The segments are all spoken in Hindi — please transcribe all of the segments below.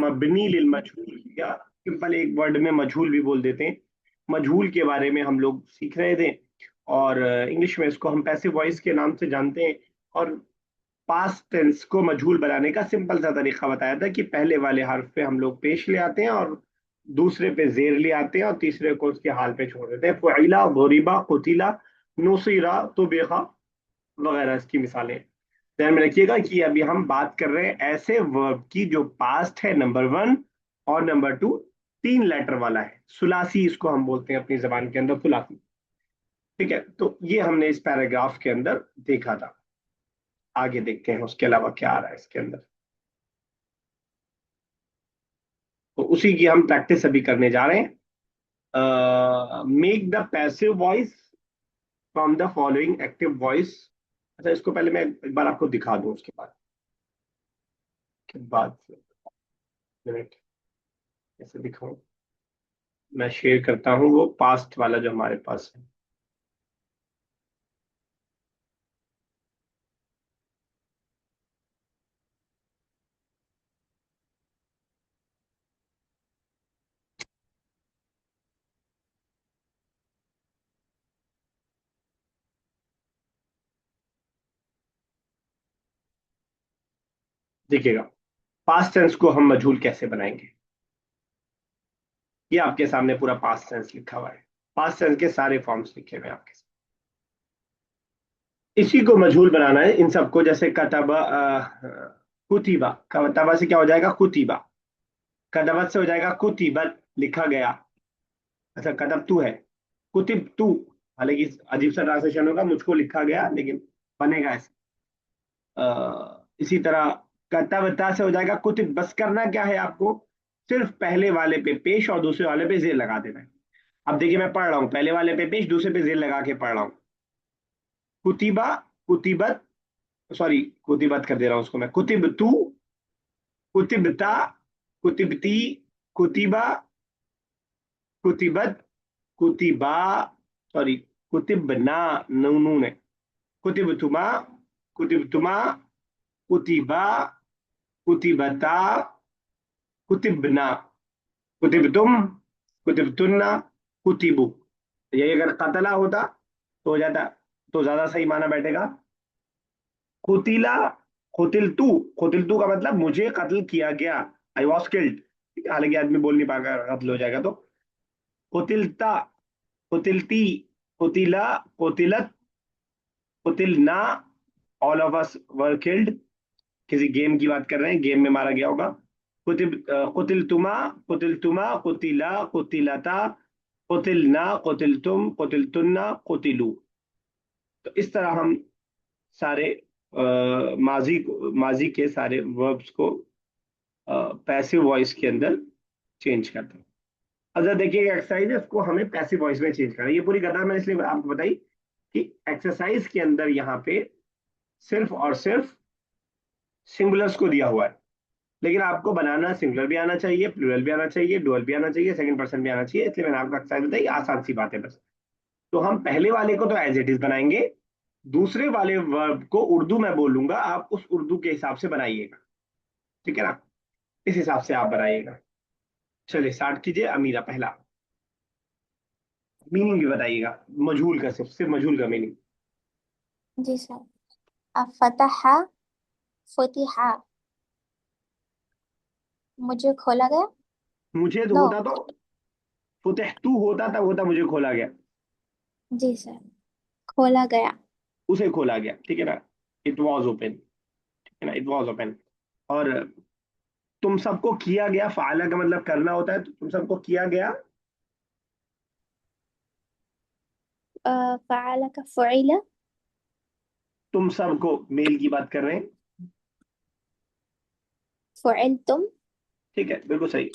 मबनी लिल मजहूल, या सिंपल एक वर्ड में मजहूल भी बोल देते हैं। मजहूल के बारे में हम लोग सीख रहे थे, और इंग्लिश में इसको हम पैसिव वॉइस के नाम से जानते हैं। और पास्ट टेंस को मजहूल बनाने का सिंपल सा तरीका बताया था कि पहले वाले हर्फ पे हम लोग पेश ले आते हैं, और दूसरे पे जेर ले आते हैं, और तीसरे को उसके हाल पे छोड़ देते हैं। फ़ुइला, ज़ुरिबा, कुतिला, नुसिरा, तुबिगा वगैरह इसकी मिसालें। ध्यान में रखिएगा कि अभी हम बात कर रहे हैं ऐसे वर्ब की जो पास्ट है, नंबर वन, और नंबर टू तीन लेटर वाला है। सुलासी इसको हम बोलते हैं अपनी जबान के अंदर, सुलासी। ठीक है, तो ये हमने इस पैराग्राफ के अंदर देखा था। आगे देखते हैं उसके अलावा क्या आ रहा है इसके अंदर। तो उसी की हम प्रैक्टिस अभी करने जा रहे हैं। Make the passive voice from the following active voice. अच्छा, इसको पहले मैं एक बार आपको दिखा दूं, उसके बाद मिनट कैसे दिखाऊं। मैं शेयर करता हूँ वो पास्ट वाला जो हमारे पास है। देखिएगा, पास्ट टेंस को हम मजहूल कैसे बनाएंगे। ये आपके सामने पूरा पास्ट टेंस लिखा हुआ है। पास्ट टेंस के सारे फॉर्म्स लिखे हुए हैं आपके सामने। इसी को मजहूल बनाना है इन सबको। जैसे कतबा, कुतिबा, कतबा से क्या हो जाएगा, कुतिबा। कदबत से हो जाएगा कुतिबत, लिखा गया। अच्छा, कदब तू है, कुतिब तू। हालांकि अजीब सा ट्रांसलेशन होगा, मुझको लिखा गया, लेकिन बनेगा ऐसे। इसी तरह कतबता से हो जाएगा कुतिब। बस करना क्या है आपको, सिर्फ पहले वाले पे पेश और दूसरे वाले पे जेर लगा देना है। अब देखिए, मैं पढ़ रहा हूँ, पहले वाले पे पेश, दूसरे पे जेर लगा के पढ़ रहा हूँ। कुतिबा, कुतिबत, सॉरी, कुतिबत कर दे रहा हूँ उसको मैं। कुतिब तू, कुतिबता, कुतिबती, कुतिबा, कुतिबत, कुतिबा, सॉरी, कुतिबना, नून है। कुतिबतुमा, कुतिबतुमा, कुतिबा, कुतिबता, कुतिबना, कुतिबतुम, कुतिबतुन्ना, कुतिबु। यही अगर कतला होता तो हो जाता, तो ज्यादा सही माना बैठेगा। कुतिला, कुतिलतु। कुतिलतु का मतलब मुझे कत्ल किया गया, आई वॉज किल्ड। हालांकि आदमी बोल नहीं पाएगा, कत्ल हो जाएगा तो। कुतिलता, कुतिलती, कुतिला, कुतिलत, कुतिलना, all of us were killed. किसी गेम की बात कर रहे हैं, गेम में मारा गया होगा। कुतिलतुमा, कुतिलतुमा, कुतिला, कुतिलता, कुतिलना, कुतिलतुम, कुतिलतुन्ना, कुतिलू। तो इस तरह हम सारे माजी के सारे वर्ब्स को पैसिव वॉइस के अंदर चेंज करते हैं। अगर देखिएगा एक्सरसाइज है, इसको हमें पैसिव वॉइस में चेंज करना है। ये पूरी गदा मैंने इसलिए आपको बताई कि एक्सरसाइज के अंदर यहाँ पे सिर्फ और सिर्फ सिंगुलर्स को दिया हुआ है, लेकिन आपको बनाना सिंगुलर भी आना चाहिए, प्लूरल भी आना चाहिए, डुअल भी आना चाहिए, सेकंड पर्सन भी आना चाहिए। इसलिए मैंने आपको एक्सरसाइज बताई, आसान सी बात है बस। तो हम पहले वाले को तो एज इट इज बनाएंगे, दूसरे वाले वर्ब को उर्दू में बोलूंगा, आप उस उर्दू के हिसाब से बनाइएगा। ठीक है ना, इस हिसाब से आप बनाइएगा। चलिए स्टार्ट कीजिए। अमीरा, पहला मीनिंग भी बताइएगा मजहूल का, सिर्फ मजहूल का मीनिंग। जी सर। फतह, फतिहा, मुझे खोला गया। मुझे तो नो। होता तो फुतहतू होता, तब होता मुझे खोला गया। जी सर, खोला गया। उसे खोला गया, ठीक है ना। इट वॉज ओपन, ठीक है ना, इट वॉज ओपन। और तुम सबको किया गया, फाला का मतलब करना होता है, तो तुम सबको किया गया। फ़अल का फ़ुइल। तुम सबको, मेल की बात कर रहे हैं। फ़ुइलतुम। ठीक है, बिल्कुल सही।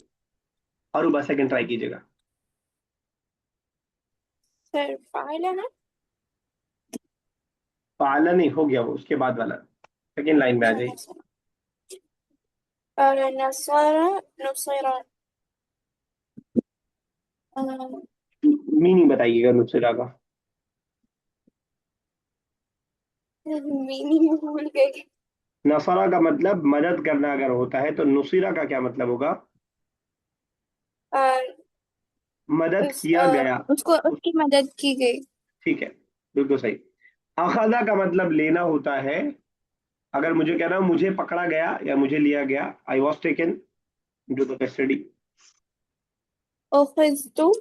और बस सेकंड ट्राई कीजिएगा। सर फ़ाइल है ना। फाला नहीं, हो गया वो, उसके बाद वाला सेकंड लाइन में आ अच्छा जाइए। नसर। और नसर, नुसैरा। मीनिंग बताइएगा नुसरा का। मीनिंग भूल गई। नसरा का मतलब मदद करना अगर होता है तो नुसीरा का क्या मतलब होगा? अ, मदद किया गया। उसको उसकी मदद की गई। ठीक है, बिल्कुल सही। अखदा का मतलब लेना होता है। अगर मुझे कहना हो मुझे पकड़ा गया या मुझे लिया गया, I was taken into the custody. उखिज़्तु।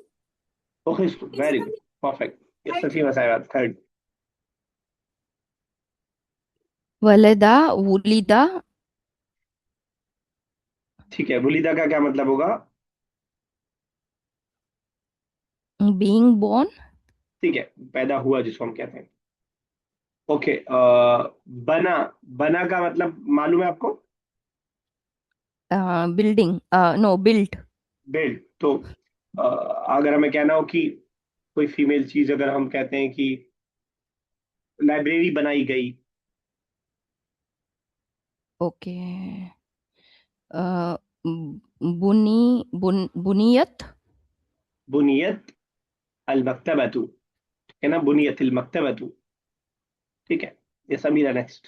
उखिज़्तु, वेरी गुड, परफेक्ट। ये सही बताया, थर्ड। वलदा, वुलिदा, ठीक है, बुलीदा का क्या मतलब होगा? बीइंग बोर्न, ठीक है, पैदा हुआ जिसको हम कहते हैं। ओके, बना। बना का मतलब मालूम है आपको? Building, no built. बिल्ड। तो अगर हमें कहना हो कि कोई फीमेल चीज, अगर हम कहते हैं कि लाइब्रेरी बनाई गई। ओके। बुनी, बुनियत। बुनियत अल मकतबतु। है ना, बुनियत अल मकतबतु। ठीक है, ये समीरा नेक्स्ट।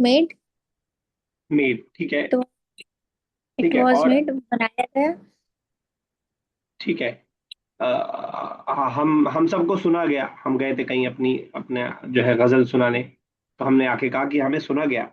मेड। मेड। ठीक है। ठीक इट है, वाज और मेड, बनाया गया। ठीक है। हम सबको सुना गया, हम गए थे कहीं अपनी अपने जो है गजल सुनाने, तो हमने आके कहा कि हमें सुना गया।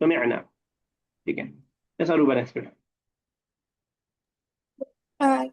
सुनिया। ठीक है, ऐसा रूबा नेक्स्ट।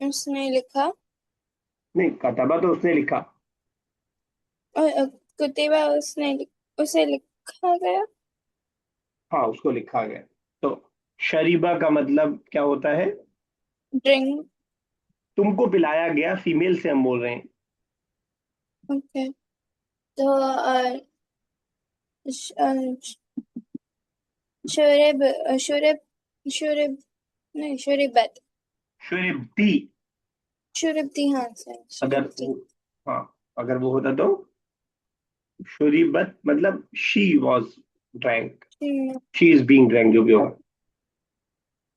उसने लिखा। नहीं, कतबा तो उसने लिखा। कुतिबा उसे लिखा गया। हाँ, उसको लिखा गया। तो शरीबा का मतलब क्या होता है? ड्रिंक। तुमको पिलाया गया, फीमेल से हम बोल रहे हैं। ओके। तो शुरब शुरब शुरब नहीं शुरबत। शुरिबती। शुरबती, हाँ सर अगर शुरबती। वो, हाँ, अगर वो होता तो शुरिबत मतलब she was drank, she is being drank, जो भी होगा।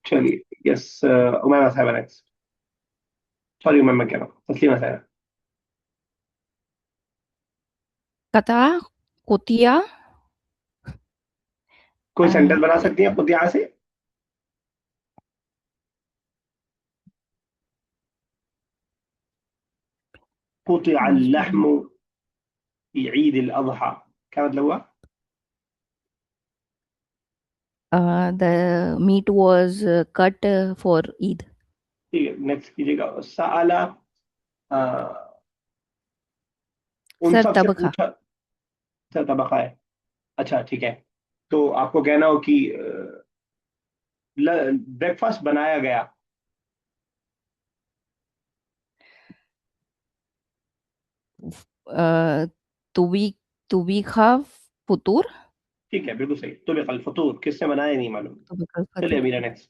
चलिए, यस, उमैमा साहब नेक्स्ट। सॉरी उमैमा कह रहा हूँ, तस्लीमा साहब। कता, कुतिया, कोई सेंटेंस बना अ, सकती हैं पुतिया से? कुतिया लहमु फी ईद अल अज़हा, क्या मतलब हुआ? the meat was cut for Eid. ठीक है, नेक्स्ट कीजिएगा। सआला, अ, उन सर सब से तबखा। पूछा। अच्छा, तबका है। अच्छा, ठीक है। तो आपको कहना हो कि ब्रेकफास्ट बनाया गया। अ, तुबी, तुबिखा, फुतूर। ठीक है, बिल्कुल सही। तो बेकल फतूर किसने बनाया नहीं मालूम। तुबिखा चलिए फतूर। अमीरा नेक्स्ट।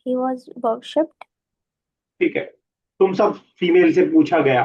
he was worshipped. ठीक है, तुम सब फीमेल से पूछा गया।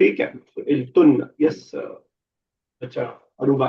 ठीक है, तुन, यस। अच्छा, अरूबा।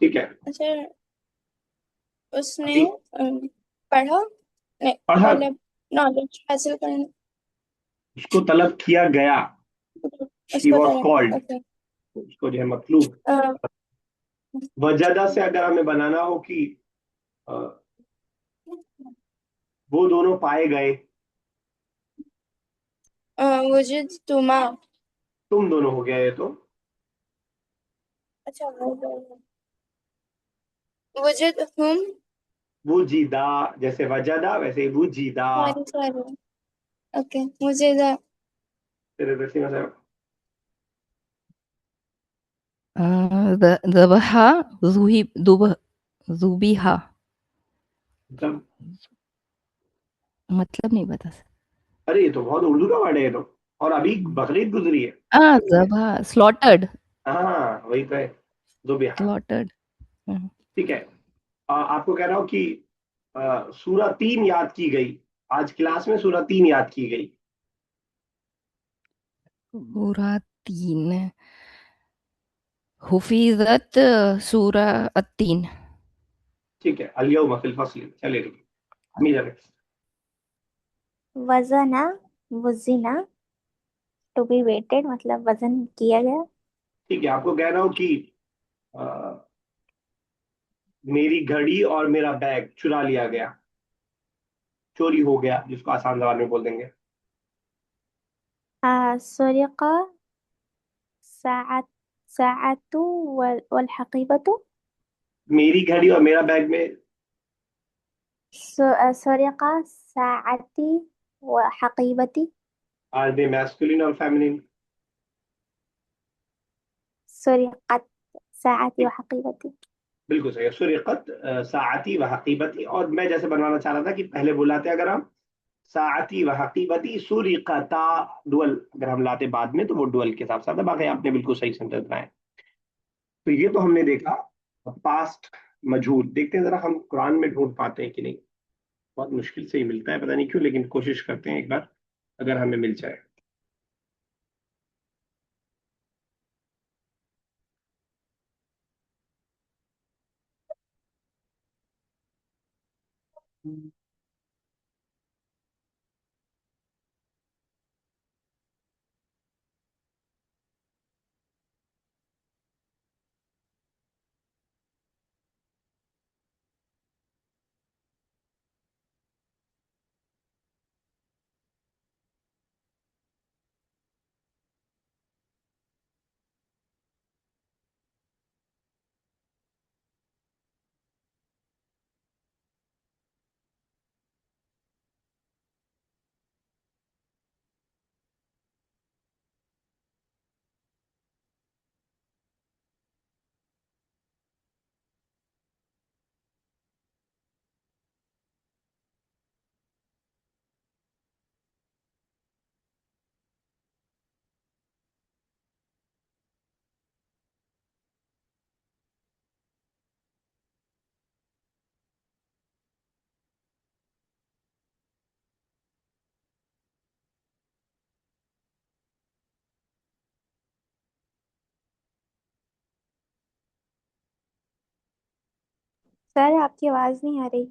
ठीक है, अच्छा उसने अभी पढ़ा नहीं पढ़ा, तलब नॉलेज हासिल करने। उसको तलब किया गया। ही उसको वॉज तलब। कॉल्ड। ओके। उसको जो है मतलूब। वजदा से अगर हमें बनाना हो कि अ, वो दोनों पाए गए। वजद तुमा। तुम दोनों हो गया ये तो। अच्छा वो वजद हम। वो जीदा, जैसे वजदा वैसे वो जीदा। Sorry sorry. ओके मुझे तेरे तस्लीमा साहब। ज़बहा, ज़ुबिहा। मतलब, मतलब नहीं बता सकते। अरे ये तो बहुत उर्दू का वर्ड है ये तो। और अभी बकरीद गुजरी है। Ah, zabha, slaughtered, हाँ वही तो है, दुबिहा। slaughtered. ठीक है। आपको कह रहा हूँ कि सूरा 3 याद की गई, आज क्लास में सूरा 3 याद की गई। Surah 3. हुफिज़त सूरह तीन. ठीक है, अल-यौम फिल फस्ल, चलेगा। मीरा next। वजना, वुजिना, टू बी वेटेड मतलब वजन किया गया। ठीक है, आपको कह रहा हूँ कि अ, मेरी घड़ी और मेरा बैग चुरा लिया गया, चोरी हो गया, जिसको आसान जबान में बोल देंगे। सुरिका, साअत, साअतु वल हकीबतु। मेरी घड़ी और मेरा बैग में, सुरिका साअती व हकीबती। आर दे मैस्कुलिन और फेमिनिन? सुरिकत साअती व हकीबती। बिल्कुल सही है, सुरिकत साअती व हकीबती। और मैं जैसे बनवाना चाह रहा था कि पहले बुलाते अगर हम साअती व हकीबती सुरिकता, डुअल अगर हम लाते बाद में तो वो डुअल के साथ साथ है। बाकी आपने बिल्कुल सही सेंटेंस बनाया। तो ये तो हमने देखा पास्ट मजहूल। देखते हैं जरा हम कुरान में ढूंढ पाते हैं कि नहीं। बहुत मुश्किल से ही मिलता है, पता नहीं क्यों, लेकिन कोशिश करते हैं एक बार, अगर हमें मिल जाए। सर आपकी आवाज नहीं आ रही।